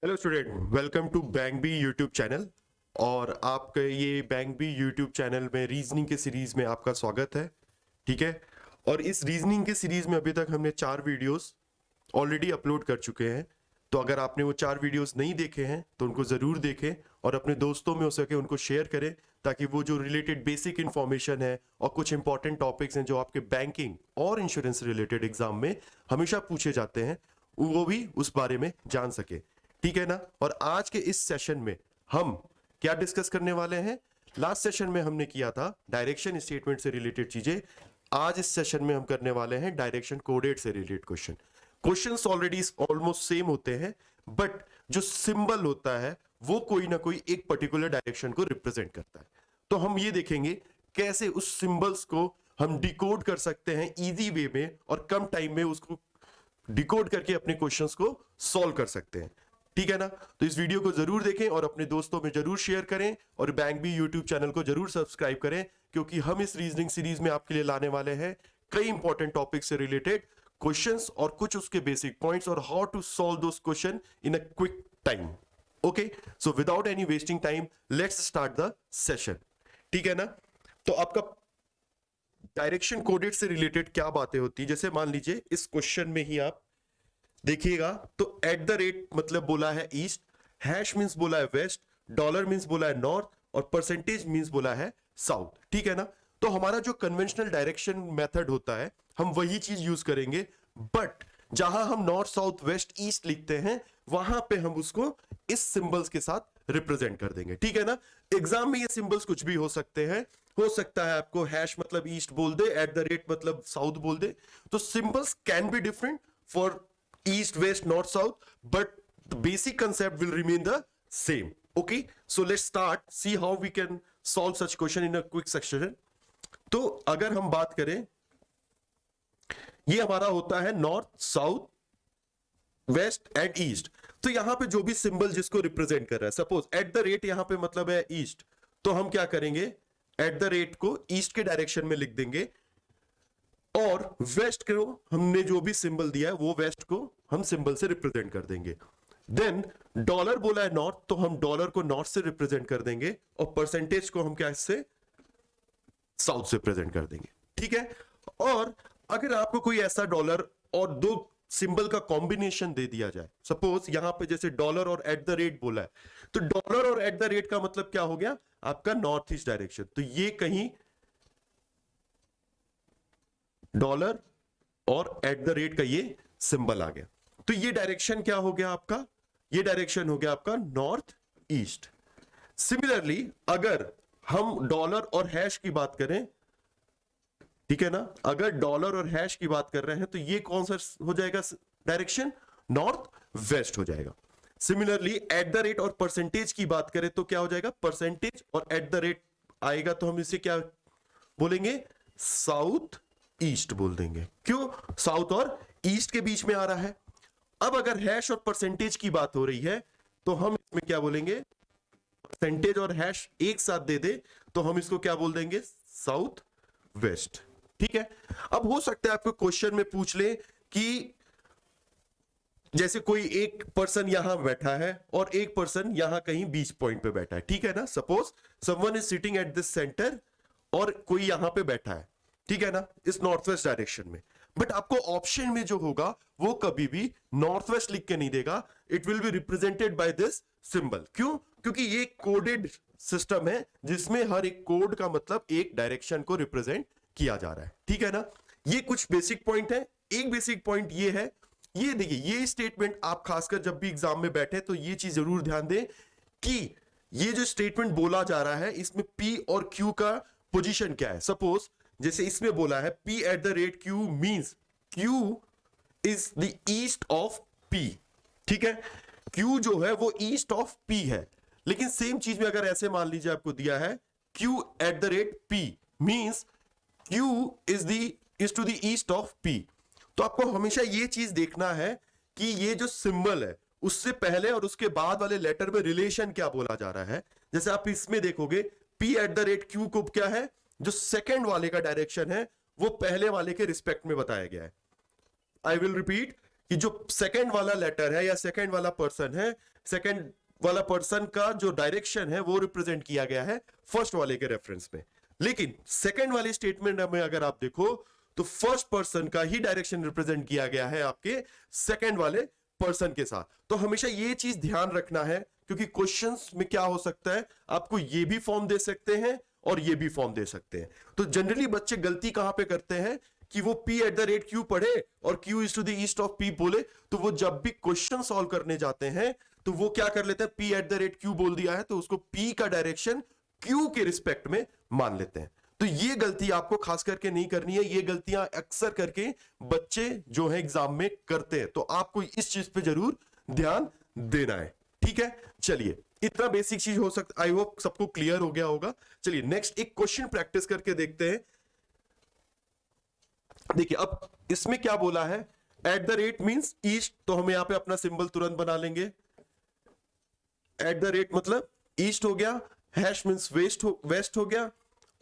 Hello student, welcome to bank B YouTube channel. और आपका ये बैंक बी यूट्यूब चैनल में रीजनिंग के सीरीज में आपका स्वागत है। ठीक है। और इस रीजनिंग के सीरीज में अभी तक हमने 4 वीडियोस ऑलरेडी अपलोड कर चुके हैं। तो अगर आपने वो 4 वीडियोस नहीं देखे हैं तो उनको ज़रूर देखें और अपने दोस्तों में हो सके उनको शेयर करें, ताकि वो जो रिलेटेड बेसिक इंफॉर्मेशन है और कुछ इंपॉर्टेंट टॉपिक्स हैं जो आपके बैंकिंग और इंश्योरेंस रिलेटेड एग्जाम में हमेशा पूछे जाते हैं, वो भी उस बारे में जान सके। ठीक है ना। और आज के इस सेशन में हम क्या डिस्कस करने वाले हैं? लास्ट सेशन में हमने किया था डायरेक्शन स्टेटमेंट से रिलेटेड चीजें। आज इस सेशन में हम करने वाले हैं डायरेक्शन कोडेड से related questions already almost same होते हैं, बट जो सिंबल होता है वो कोई ना कोई एक पर्टिकुलर डायरेक्शन को रिप्रेजेंट करता है। तो हम ये देखेंगे कैसे उस सिंबल्स को हम डिकोड कर सकते हैं इजी वे में और कम टाइम में उसको डिकोड करके अपने क्वेश्चंस को सॉल्व कर सकते हैं। ठीक है ना। तो इस वीडियो को जरूर देखें और अपने दोस्तों में जरूर शेयर करें और बैंक बी यूट्यूब चैनल को जरूर सब्सक्राइब करें, क्योंकि हम इस रीजनिंग सीरीज में आपके लिए लाने वाले हैं कई इंपॉर्टेंट टॉपिक से रिलेटेड क्वेश्चंस और कुछ उसके बेसिक पॉइंट्स और how to solve those question in a quick time. Okay, so without any wasting time let's start the session. ठीक है ना। तो आपका डायरेक्शन कोडेड से रिलेटेड क्या बातें होती है, जैसे मान लीजिए इस क्वेश्चन में ही आप देखिएगा तो एट द रेट मतलब बोला है ईस्ट, हैश मींस बोला है वेस्ट, डॉलर मींस बोला है नॉर्थ और परसेंटेज मींस बोला है साउथ। ठीक है ना। तो हमारा जो कन्वेंशनल डायरेक्शन मेथड होता है हम वही चीज यूज करेंगे, बट जहां हम नॉर्थ साउथ वेस्ट ईस्ट लिखते हैं वहां पे हम उसको इस सिंबल्स के साथ रिप्रेजेंट कर देंगे। ठीक है ना। एग्जाम में ये सिंबल्स कुछ भी हो सकते हैं, हो सकता है आपको हैश मतलब ईस्ट बोल दे, एट द रेट मतलब साउथ बोल दे। तो symbols can be different for east, west, north, south, but the basic concept will remain the same. Okay, so let's start, see how we can solve such question in a quick section. तो अगर हम बात करें, ये हमारा होता है north south west and east. तो यहां पे जो भी सिंबल जिसको रिप्रेजेंट कर रहा है, सपोज एट द रेट यहां पे मतलब है ईस्ट, तो हम क्या करेंगे, एट द रेट को ईस्ट के डायरेक्शन में लिख देंगे और वेस्ट को हमने जो भी सिंबल दिया है वो वेस्ट को हम सिंबल से रिप्रेजेंट कर देंगे। देन डॉलर बोला है नॉर्थ, तो हम डॉलर को नॉर्थ से रिप्रेजेंट कर देंगे और परसेंटेज को हम क्या इससे साउथ से प्रेजेंट कर देंगे। ठीक है। और अगर आपको कोई ऐसा डॉलर और दो सिंबल का कॉम्बिनेशन दे दिया जाए, सपोज यहां पे जैसे डॉलर और एट द रेट बोला है, तो डॉलर और एट द रेट का मतलब क्या हो गया आपका नॉर्थ ईस्ट डायरेक्शन। तो ये कहीं डॉलर और एट द रेट का ये सिंबल आ गया, तो ये डायरेक्शन क्या हो गया आपका, ये डायरेक्शन हो गया आपका नॉर्थ ईस्ट। सिमिलरली अगर हम डॉलर और हैश की बात करें, ठीक है ना, अगर डॉलर और हैश की बात कर रहे हैं तो ये कौन सा हो जाएगा डायरेक्शन, नॉर्थ वेस्ट हो जाएगा। सिमिलरली एट द रेट और परसेंटेज की बात करें तो क्या हो जाएगा, परसेंटेज और एट द रेट आएगा तो हम इसे क्या बोलेंगे, साउथ ईस्ट बोल देंगे। क्यों, साउथ और ईस्ट के बीच में आ रहा है। अब अगर हैश और परसेंटेज की बात हो रही है तो हम इसमें क्या बोलेंगे, परसेंटेज और हैश एक साथ दे दे तो हम इसको क्या बोल देंगे, साउथ वेस्ट। ठीक है। अब हो सकता है आपको क्वेश्चन में पूछ ले कि जैसे कोई एक पर्सन यहां बैठा है और एक पर्सन यहां कहीं बीच पॉइंट पे बैठा है। ठीक है ना। Suppose someone is sitting at this centre और कोई यहां पे बैठा है, ठीक है ना, इस नॉर्थ वेस्ट डायरेक्शन में। बट आपको ऑप्शन में जो होगा वो कभी भी नॉर्थ वेस्ट लिख के नहीं देगा, it will be represented by this symbol. क्यों, क्योंकि ये कोडेड सिस्टम है जिसमें हर एक कोड का मतलब एक डायरेक्शन को रिप्रेजेंट किया जा रहा है। ठीक है ना। ये कुछ बेसिक पॉइंट है। एक बेसिक पॉइंट ये है, ये देखिए ये स्टेटमेंट आप खासकर जब भी एग्जाम में बैठे तो ये चीज जरूर ध्यान दें कि ये जो स्टेटमेंट बोला जा रहा है इसमें पी और क्यू का पोजीशन क्या है। सपोज जैसे इसमें बोला है P eight the rate Q means Q is the east of P। ठीक है, Q जो है वो ईस्ट ऑफ P है। लेकिन सेम चीज में अगर ऐसे मान लीजिए आपको दिया है Q at the rate P means Q is to the east of P, तो आपको हमेशा ये चीज देखना है कि ये जो सिंबल है उससे पहले और उसके बाद वाले लेटर में रिलेशन क्या बोला जा रहा है। जैसे आप इसमें देखोगे P eight the rate Q को क्या है, जो सेकंड वाले का डायरेक्शन है वो पहले वाले के रिस्पेक्ट में बताया गया है। आई विल रिपीट, कि जो सेकंड वाला लेटर है या सेकंड वाला पर्सन है, सेकंड वाला पर्सन का जो डायरेक्शन है वो रिप्रेजेंट किया गया है फर्स्ट वाले के रेफरेंस में। लेकिन सेकंड वाले स्टेटमेंट में अगर आप देखो तो फर्स्ट पर्सन का ही डायरेक्शन रिप्रेजेंट किया गया है आपके सेकंड वाले पर्सन के साथ। तो हमेशा ये चीज ध्यान रखना है, क्योंकि क्वेश्चंस में क्या हो सकता है, आपको ये भी फॉर्म दे सकते हैं और ये भी फॉर्म दे सकते हैं। तो जनरली बच्चे गलती कहां पे करते हैं कि वो P@Q पढ़े और Q is to the east of P बोले, तो वो जब भी क्वेश्चन सॉल्व करने जाते हैं तो वो क्या कर लेते हैं, P@Q बोल दिया है तो उसको P का डायरेक्शन Q के रिस्पेक्ट में मान लेते हैं। तो ये गलती आपको खास करके नहीं करनी है, ये गलतियां अक्सर करके बच्चे जो है एग्जाम में करते हैं, तो आपको इस चीज पे जरूर ध्यान देना है। ठीक है, चलिए इतना बेसिक चीज हो सकता, आई होप सबको क्लियर हो गया होगा। चलिए नेक्स्ट एक क्वेश्चन प्रैक्टिस करके देखते हैं। देखिए अब इसमें क्या बोला है, eight the rate means east, तो हम यहां पे अपना सिंबल तुरंत बना लेंगे। एट द रेट मतलब ईस्ट हो गया, हैश मींस वेस्ट हो गया,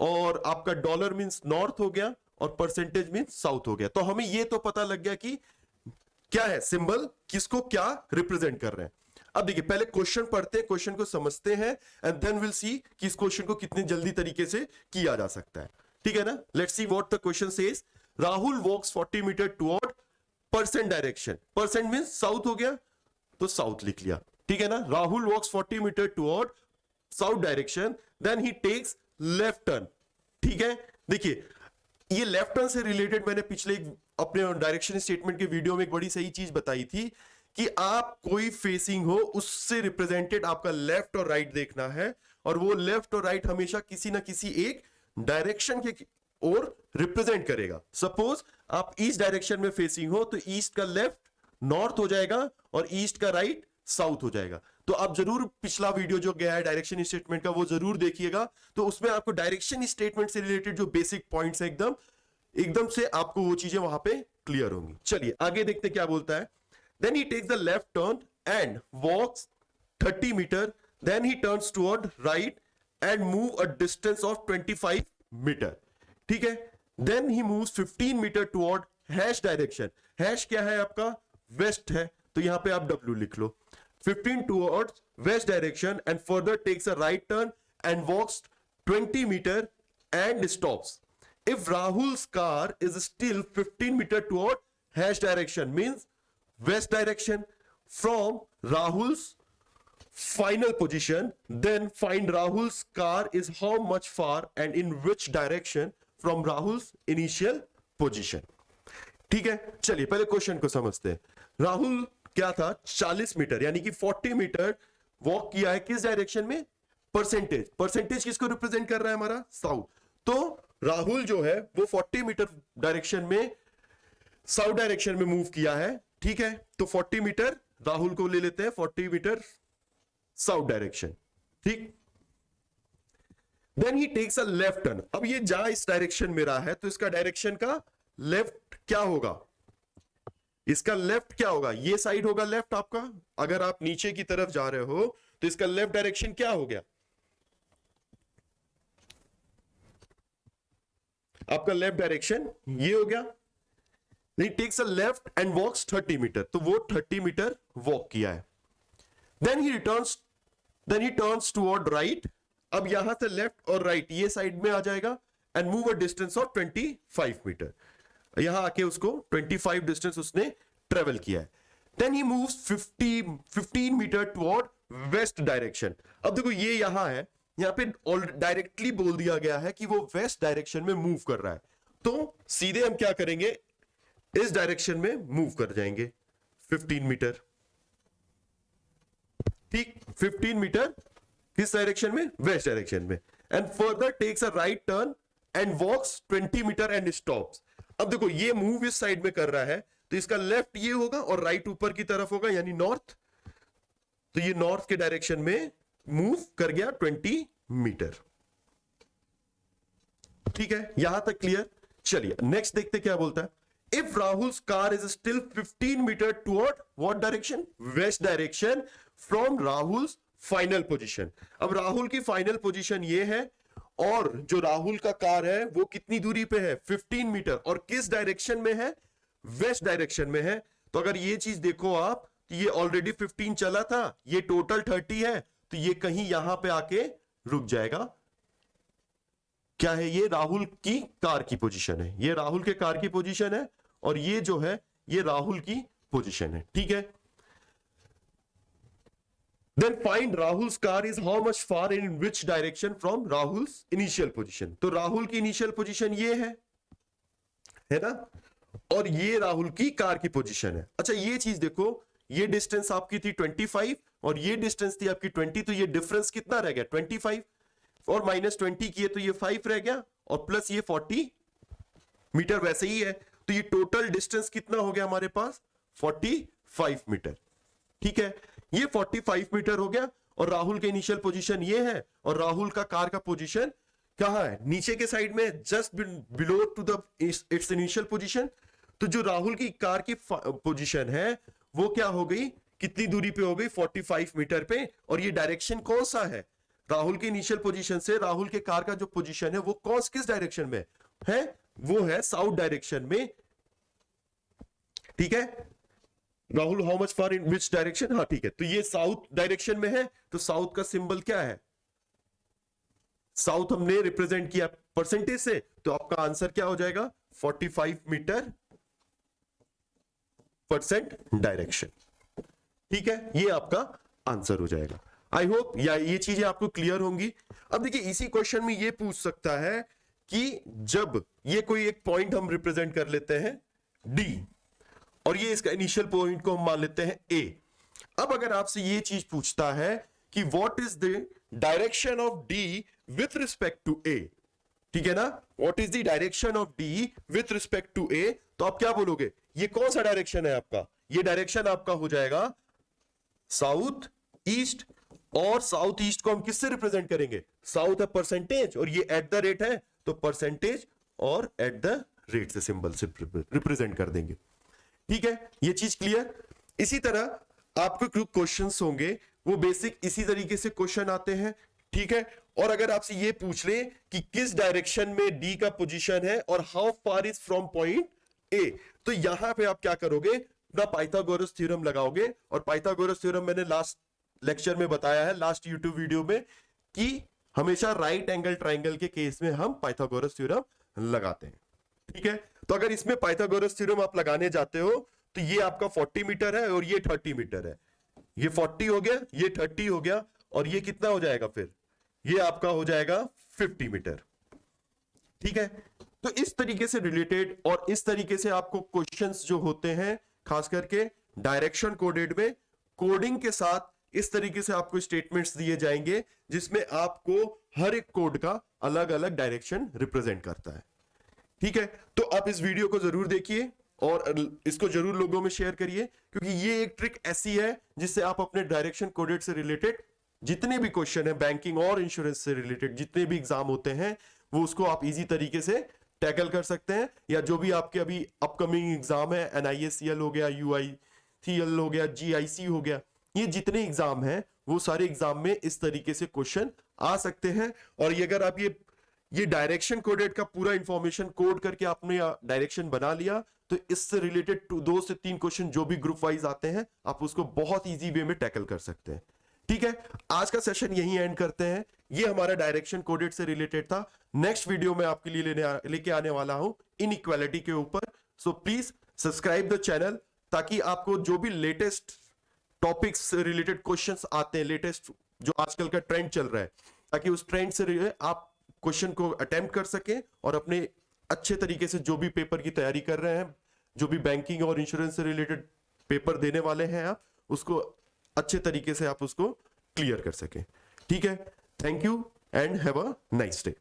और आपका डॉलर मींस नॉर्थ हो गया, और परसेंटेज मींस साउथ हो गया। तो हमें ये तो पता लग गया कि क्या है सिंबल, किसको क्या रिप्रेजेंट कर रहे हैं। अब देखिए पहले क्वेश्चन पढ़ते हैं, क्वेश्चन को समझते हैं, एंड देन विल सी कि इस क्वेश्चन को कितनी जल्दी तरीके से किया जा सकता है। ठीक है ना, let's see what the question says. Rahul walks 40 metre toward percent direction, percent means south हो गया तो साउथ लिख लिया। ठीक है ना, Rahul walks 40 metre toward south direction, then he takes left turn. ठीक है, देखिए ये लेफ्ट टर्न से रिलेटेड मैंने पिछले अपने डायरेक्शन स्टेटमेंट के वीडियो में एक बड़ी सही चीज बताई थी कि आप कोई फेसिंग हो उससे रिप्रेजेंटेड आपका लेफ्ट और राइट देखना है, और वो लेफ्ट और राइट हमेशा किसी ना किसी एक डायरेक्शन के ओर रिप्रेजेंट करेगा। सपोज आप ईस्ट डायरेक्शन में फेसिंग हो तो ईस्ट का लेफ्ट नॉर्थ हो जाएगा और ईस्ट का राइट साउथ हो जाएगा। तो आप जरूर पिछला वीडियो जो गया है डायरेक्शन स्टेटमेंट का वो जरूर देखिएगा, तो उसमें आपको डायरेक्शन स्टेटमेंट से रिलेटेड जो बेसिक पॉइंट्स है एकदम से आपको वो चीजें वहां पे क्लियर होंगी। चलिए आगे देखते क्या बोलता है। Then he takes the left turn and walks 30 metre, then he turns toward right and move a distance of 25 metre. ठीक है, then he moves 15 metre toward hash direction. Hash क्या है आपका, वेस्ट है, तो यहां पे आप W लिख लो। 15 towards west direction and further takes a right turn and walks 20 meter and stops. If Rahul's car is still 15 meter toward hash direction, means west direction, from Rahul's final position, then find Rahul's car is how much far and in which direction from Rahul's initial position. ठीक है, चलिए पहले question को समझते हैं। राहुल क्या था, 40 metre यानी कि 40 मीटर वॉक किया है, किस डायरेक्शन में, परसेंटेज। परसेंटेज किसको रिप्रेजेंट कर रहा है, हमारा साउथ। तो राहुल जो है वो 40 मीटर डायरेक्शन में साउथ डायरेक्शन में मूव किया है। ठीक है, तो 40 मीटर राहुल को ले लेते हैं, 40 मीटर साउथ डायरेक्शन। ठीक, then he takes a left turn. अब ये जहां इस डायरेक्शन में रहा है तो इसका डायरेक्शन का लेफ्ट क्या होगा, इसका लेफ्ट क्या होगा, ये साइड होगा लेफ्ट आपका। अगर आप नीचे की तरफ जा रहे हो तो इसका लेफ्ट डायरेक्शन क्या हो गया, आपका लेफ्ट डायरेक्शन ये हो गया। He takes a left and walks 30 metre, तो वो 30 मीटर वॉक किया है। Then he turns toward right. अब यहां से लेफ्ट और राइट ये साइड में आ जाएगा, and move a distance of 25 metre. यहां आके उसको 25 डिस्टेंस उसने ट्रेवल किया है। Then he moves 15 metre toward west direction. अब देखो ये यहां है, यहां पे डायरेक्टली बोल दिया गया है कि वो वेस्ट डायरेक्शन में मूव कर रहा है, तो सीधे हम क्या करेंगे, इस डायरेक्शन में मूव कर जाएंगे 15 मीटर। ठीक, 15 मीटर किस डायरेक्शन में, वेस्ट डायरेक्शन में, and further takes a right turn and walks 20 metre and stops. अब देखो ये मूव इस साइड में कर रहा है, तो इसका लेफ्ट ये होगा और राइट ऊपर की तरफ होगा यानी नॉर्थ। तो ये नॉर्थ के डायरेक्शन में मूव कर गया 20 मीटर। ठीक है, यहां तक क्लियर। चलिए नेक्स्ट देखते क्या बोलता है। If Rahul's car is still 15 metre toward what direction, west direction, from Rahul's final position. अब राहुल की फाइनल पोजीशन ये है, और जो राहुल का कार है वो कितनी दूरी पे है, 15 मीटर, और किस डायरेक्शन में है, वेस्ट डायरेक्शन में है। तो अगर ये चीज देखो आप, तो ये ऑलरेडी 15 चला था, ये टोटल 30 है, तो ये कहीं यहां पे आके रुक जाएगा। क्या है ये? राहुल की कार की पोजीशन है, ये राहुल के कार की पोजीशन है, और ये जो है ये राहुल की पोजीशन है, ठीक है। Then find Rahul's car is how much far in which direction from Rahul's initial position। तो राहुल की इनिशियल पोजीशन ये है ना, और ये राहुल की कार की पोजीशन है। अच्छा ये चीज देखो, ये डिस्टेंस आपकी थी 25 और ये डिस्टेंस थी आपकी 20, तो ये डिफरेंस कितना रह गया? 25, और -20 किए तो ये 5 रह गया, और प्लस ये 40 मीटर वैसे ही है, तो ये टोटल डिस्टेंस कितना हो गया हमारे पास? 45 मीटर, ठीक है। ये 45 मीटर हो गया, और राहुल के इनिशियल पोजीशन ये है, और राहुल का कार का पोजीशन कहां है? नीचे के साइड में, just below to the its initial position. तो जो राहुल की कार की पोजीशन है वो क्या हो गई? कितनी दूरी पे हो गई? 45 मीटर पे। और ये डायरेक्शन कौन सा है? राहुल के इनिशियल पोजीशन से राहुल के कार का जो पोजीशन है वो किस डायरेक्शन में है? वो है साउथ डायरेक्शन में, ठीक है। Rahul how much far in which direction? हाँ ठीक है, तो ये साउथ डायरेक्शन में है, तो साउथ का सिंबल क्या है? साउथ हमने रिप्रेजेंट किया परसेंटेज से, तो आपका आंसर क्या हो जाएगा? 45 मीटर परसेंट डायरेक्शन, ठीक है। ये आपका आंसर हो जाएगा। आई होप ये चीजें आपको क्लियर होंगी। अब देखिए इसी क्वेश्चन में ये पूछ सकता है कि जब ये कोई एक पॉइंट हम रिप्रेजेंट कर लेते हैं डी, और ये इसका इनिशियल पॉइंट को हम मान लेते हैं ए। अब अगर आपसे ये चीज पूछता है कि what is the direction of D with respect to A, ठीक है ना, what is the direction of D with respect to A, तो आप क्या बोलोगे? ये कौन सा डायरेक्शन है आपका? ये डायरेक्शन आपका हो जाएगा साउथ ईस्ट, और साउथ ईस्ट को हम किससे रिप्रेजेंट करेंगे? साउथ है परसेंटेज, और ये एट द रेट है, तो परसेंटेज और एट द रेट से सिंबल से रिप्रेजेंट कर देंगे, ठीक है। ये चीज क्लियर। इसी तरह आपको कुछ क्वेश्चंस होंगे, वो बेसिक इसी तरीके से क्वेश्चन आते हैं, ठीक है। और अगर आपसे ये पूछ ले कि किस डायरेक्शन में डी का पोजीशन है और how far is from point A, तो यहां पे आप क्या करोगे? अपना पाइथागोरस थ्योरम लगाओगे। और पाइथागोरस थ्योरम मैंने लास्ट लेक्चर में बताया है, लास्ट यूट्यूब वीडियो में, कि हमेशा राइट एंगल ट्राइंगल के केस में हम पाइथागोरस थ्योरम लगाते हैं, ठीक है। तो अगर इसमें पाइथागोरस थ्योरम आप लगाने जाते हो, तो ये आपका 40 मीटर है और ये 30 मीटर है, ये 40 हो गया, ये 30 हो गया, और ये कितना हो जाएगा? फिर ये आपका हो जाएगा 50 मीटर, ठीक है। तो इस तरीके से रिलेटेड और इस तरीके से आपको क्वेश्चंस जो होते हैं, खास करके डायरेक्शन कोडेड में, कोडिंग के साथ इस तरीके से आपको स्टेटमेंट्स दिए जाएंगे जिसमें आपको हर एक कोड का अलग अलग डायरेक्शन रिप्रेजेंट करता है, ठीक है। तो आप इस वीडियो को जरूर देखिए और इसको जरूर लोगों में शेयर करिए, क्योंकि ये एक ट्रिक ऐसी है जिससे आप अपने डायरेक्शन कोडेड से रिलेटेड जितने भी क्वेश्चन है, बैंकिंग और इंश्योरेंस से रिलेटेड जितने भी एग्जाम होते हैं, वो उसको आप इजी तरीके से टैकल कर सकते हैं। या जो भी आपके अभी अपकमिंग एग्जाम है, NISCL हो गया, UICL हो गया, GIC हो गया, ये जितने एग्जाम हैं वो सारे एग्जाम में इस तरीके से क्वेश्चन आ सकते हैं। और ये अगर आप ये डायरेक्शन कोडेड का पूरा इंफॉर्मेशन कोड करके आपने डायरेक्शन बना लिया, तो इससे रिलेटेड 2 से 3 क्वेश्चन जो भी ग्रुप वाइज आते हैं, आप उसको बहुत इजी वे में टैकल कर सकते हैं, ठीक है। आज का सेशन यहीं एंड करते हैं। ये हमारा डायरेक्शन कोडेड से रिलेटेड था। नेक्स्ट वीडियो में आपके लिए लेके आने वाला हूं इनइक्वालिटी के ऊपर। So please subscribe the channel, ताकि आपको जो भी लेटेस्ट टॉपिक्स से रिलेटेड क्वेश्चंस आते हैं, लेटेस्ट जो आजकल का ट्रेंड चल रहा है, ताकि उस ट्रेंड से आप क्वेश्चन को अटेम्प्ट कर सकें और अपने अच्छे तरीके से जो भी पेपर की तैयारी कर रहे हैं, जो भी बैंकिंग और इंश्योरेंस से रिलेटेड पेपर देने वाले हैं, आप उसको अच्छे तरीके से आप उसको क्लियर कर सकें, ठीक है। Thank you and have a nice day.